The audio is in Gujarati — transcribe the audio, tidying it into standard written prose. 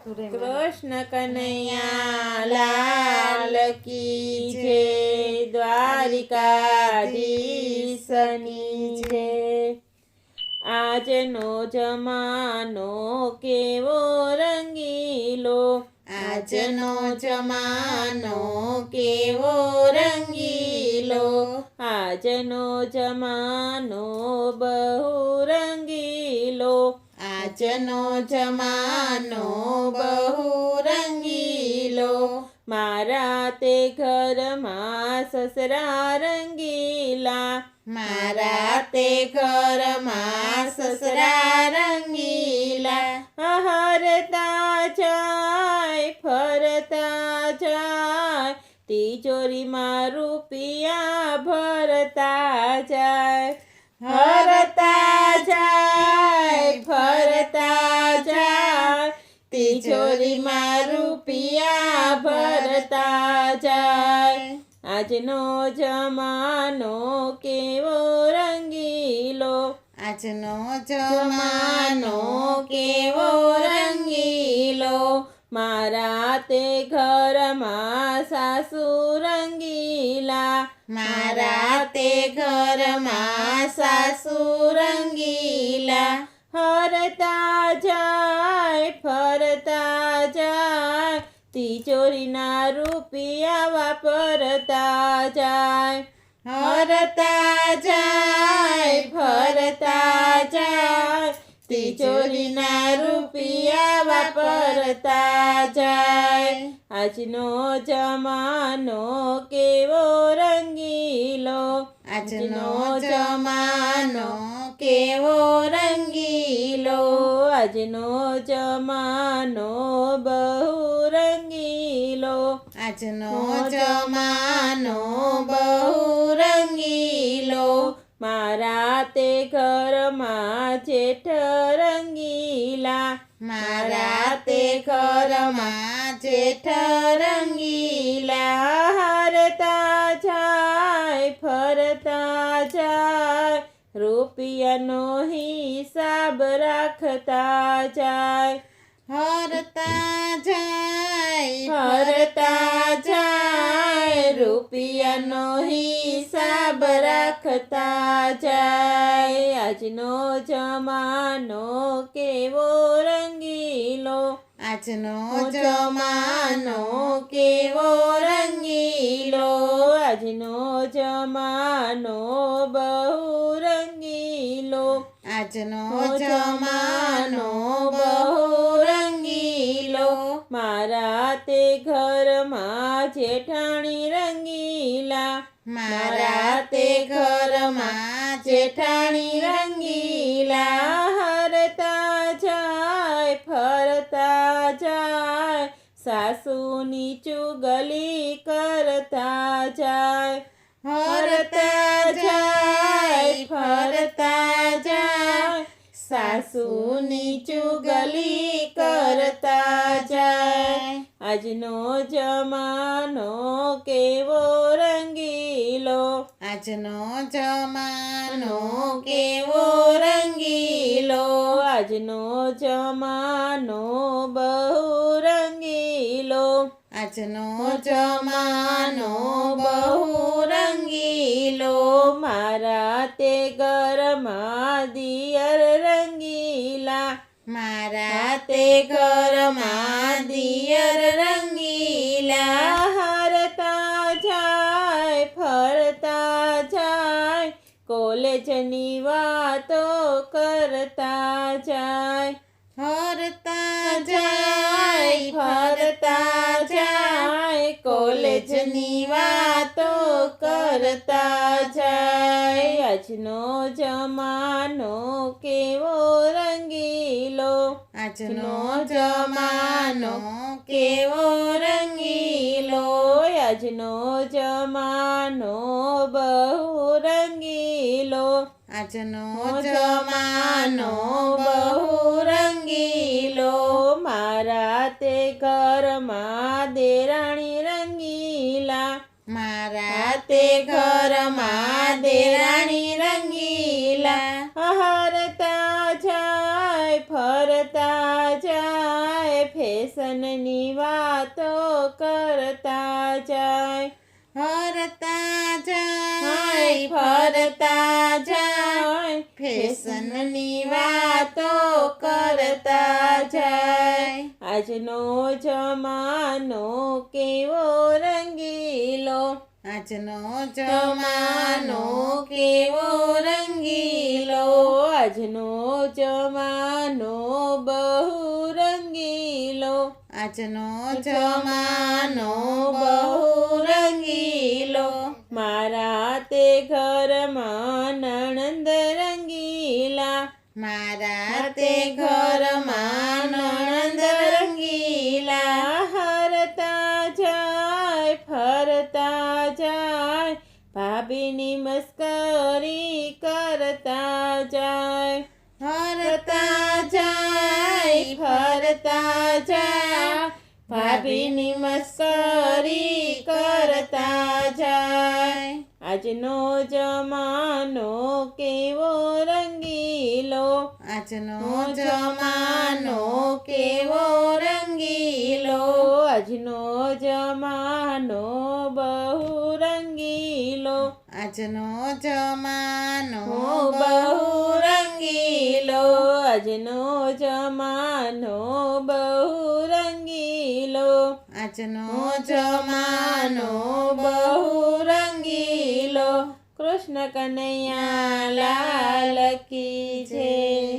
કૃષ્ણ કનૈયા લાલ કી જય, દ્વારિકાધીશની જય। આજનો જમાનો કેવો રંગીલો, આજનો જમાનો કેવો રંગીલો, આજનો જમાનો બહુ રંગીલો, આજનો જમાનો બહુ રંગીલો। મારા તે ઘરમાં સસરા રંગીલા, મારા તે ઘરમાં સસરા રંગીલા। હરતા જાય ફરતા જાય, તિજોરીમાં રૂપિયા ભરતા જાય। હરતા જાય ફરતા જાય, તિજોરીમાં રૂપિયા ભરતા જાય। આજનો જમાનો કેવો રંગીલો, આજનો જમાનો કેવો રંગીલો, મારા તે ઘરમાં સાસુ રંગીલા, મારા તે ઘરમાં સાસુ રંગીલા। હરતા જાય ફરતા જાય, તિજોરીના રૂપિયા વાપરતા જાય। હરતા જાય ફરતા જાય, તિજોરીના રૂપિયા વાપરતા જાય। આજનો જમાનો કેવો રંગીલો, આજનો જમાનો કેવો રંગીલો, આજનો જમાનો બહુ રંગીલો, આજનો જમાનો બહુ રંગીલો। મારા તે ઘરમાં જેઠ રંગીલા, મારા તે ઘરમાં જેઠ રંગીલા। હરતા જાય ફરતા જાય, રૂપિયાનો હિસાબ રાખતા જાય। હરતા જાય ફરતા જાય, રૂપિયાનો હિસાબ રાખતા જાય। આજનો જમાનો કેવો રંગીલો, આજનો જમાનો કેવો રંગીલો, આજનો જમાનો બહુ રંગીલો, આજનો જમાનો બહુ રંગીલો। મારા તે ઘરમાં જેઠાણી રંગીલા, મારા તે ઘરમાં જેઠાણી રંગીલા। હરતા જાય ફરતા જાય, સાસુની ચુગલી કરતા જાય। હરતા જાય ફરતા જાય, સાસુની ચુગલી કરતા જાય। આજનો જમાનો કેવો રંગીલો, આજનો જમાનો કેવો રંગીલો, આજનો જમાનો બહુ રંગીલો, આજનો જમાનો બહુ રંગીલો। મારા તે ઘરમાં દિયર રંગીલા, મારા તે ઘરમાં દિયર રંગીલા। હરતા જાય ફરતા જાય, કોલેજની વાતો કરતા જાય। હરતા જાય ફરતા જાય, કોલેજની વાતો કરતા જાય। આજનો જમાનો કેવો રંગીલો, આજનો જમાનો કેવો રંગીલો, આજનો જમાનો બહુ રંગીલો, આજનો જમાનો બહુ રંગીલો। મારા તે ઘરમાં દેરાણી રંગીલા, મારા તે ઘરમાં દેરાણી રંગીલા। હરતા જાય ફરતા જાય, ફેશનની વાતો કરતા જાય હરતા જાય ફરતા જાય ફેશનની વાતો કરતા જાય આજનો જમાનો કેવો રંગીલો આજનો જમાનો કેવો રંગીલો આજનો જમાનો બહુ રંગીલો આજનો જમાનો બહુ રંગીલો મારા તે ઘરમાં નણંદ રંગીલા મારા તે ઘરમાં નણંદ રંગીલા હરતા જાય ફરતા જાય ભાભીની મસ્કરી કરતા જાય હરતા જાય ફરતા જાય ભાભીની મસ્કરી કરતા જાય આજનો જમાનો કેવો રંગીલો આજનો જમાનો કેવો રંગીલો આજનો જમાનો બહુ રંગીલો આજનો જમાનો બહુ રંગીલો આજનો જમાનો બહુ રંગીલો આજનો જમાનો બહુ રંગીલો કૃષ્ણ કનૈયા લાલ કી જય